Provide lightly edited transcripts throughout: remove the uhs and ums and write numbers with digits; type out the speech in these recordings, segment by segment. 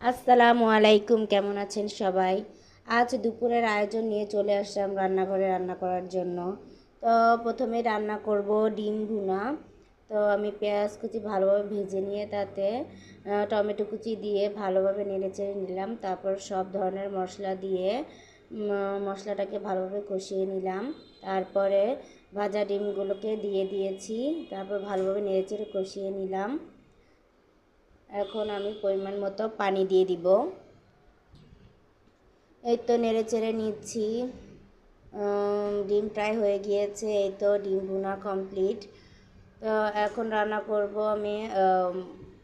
আসসালামু আলাইকুম, কেমন আছেন সবাই? আজ দুপুরের আয়োজন নিয়ে চলে আসলাম রান্নাঘরে রান্না করার জন্য। তো প্রথমে রান্না করব ডিম ভুনা। তো আমি পেঁয়াজ কুচি ভালোভাবে ভেজে নিয়ে তাতে টমেটো কুচি দিয়ে ভালোভাবে নেড়েচেড়ে নিলাম। তারপর সব ধরনের মশলা দিয়ে মশলাটাকে ভালোভাবে কষিয়ে নিলাম। তারপরে ভাজা ডিমগুলোকে দিয়ে দিয়েছি। তারপর ভালোভাবে নেড়েচেড়ে কষিয়ে নিলাম। এখন আমি পরিমাণ মতো পানি দিয়ে দিব। এই তো নেড়ে চেড়ে নিচ্ছি। ডিম প্রায় হয়ে গিয়েছে। এই তো ডিম ভুনা কমপ্লিট। তো এখন রান্না করব আমি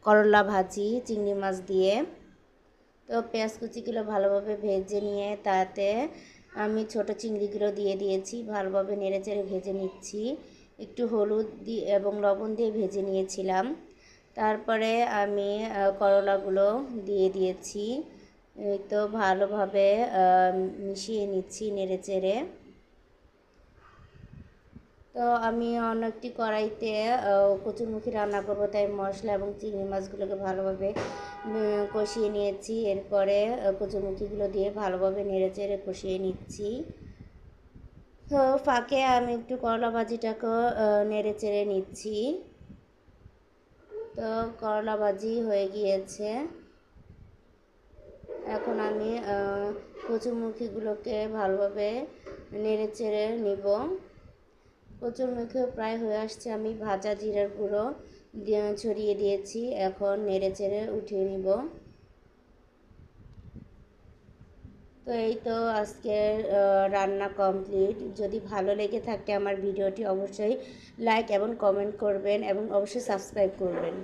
করলা ভাজি চিংড়ি মাছ দিয়ে। তো পেঁয়াজ কুচিগুলো ভালোভাবে ভেজে নিয়ে তাতে আমি ছোট চিংড়িগুলো দিয়ে দিয়েছি। ভালোভাবে নেড়ে চেড়ে ভেজে নিচ্ছি। একটু হলুদ দিয়ে এবং লবণ দিয়ে ভেজে নিয়েছিলাম। তারপরে আমি করলাগুলো দিয়ে দিয়েছি। এই তো ভালোভাবে মিশিয়ে নিচ্ছি নেড়ে চেড়ে। তো আমি অন্য একটি কড়াইতে কচুরমুখী রান্না করব, তাই মশলা এবং চিংড়ি মাছগুলোকে ভালোভাবে কষিয়ে নিয়েছি। এরপরে কচুরমুখীগুলো দিয়ে ভালোভাবে নেড়ে চেড়ে কষিয়ে নিচ্ছি। তো ফাঁকে আমি একটু করলা ভাজিটাকেও নেড়ে চেড়ে নিচ্ছি। তো করলা ভাজি হয়ে গিয়েছে। এখন আমি কচুরমুখীগুলোকে ভালোভাবে নেড়ে চেড়ে নিব। কচুরমুখীও প্রায় হয়ে আসছে। আমি ভাজা জিরার গুঁড়ো ছড়িয়ে দিয়েছি। এখন নেড়ে চেড়ে উঠিয়ে নিব। তো এই তো আজকের রান্না কমপ্লিট। যদি ভালো লেগে থাকে আমার ভিডিওটি অবশ্যই লাইক এবং কমেন্ট করবেন এবং অবশ্যই সাবস্ক্রাইব করবেন।